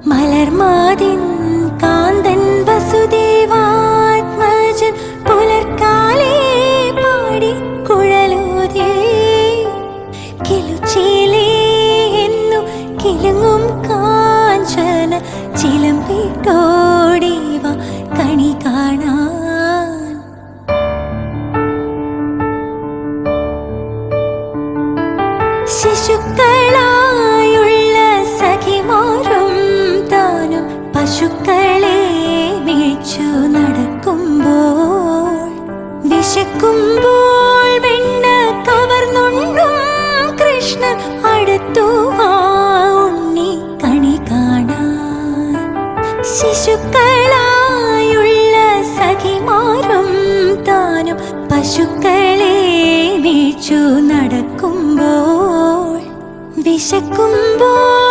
മലർമാതിൻ കാന്തൻ വസുദേവാത്മജൻ പുലർക്കാലേ പാടി കുഴലൂതേ കിലുച്ചിലേ എന്നു കിലുങ്ങും കാഞ്ചന ചിലമ്പിട്ടോടിവ കണി കാണാൻ. ശിശുക്കളായുള്ള സഖിമാരും താനും പശുക്കളെ മേച്ചു നടക്കുമ്പോൾ വിശക്കുമ്പോൾ വെണ്ണ കവർന്നുണ്ണും കൃഷ്ണൻ അടുത്തു വാ ഉണ്ണി കണി കാണാൻ. ശിശുക്കളായുള്ള സഖിമാരും താനും പശുക്കളെ മേച്ചു നടക്കുമ്പോൾ വിശക്കുമ്പോൾ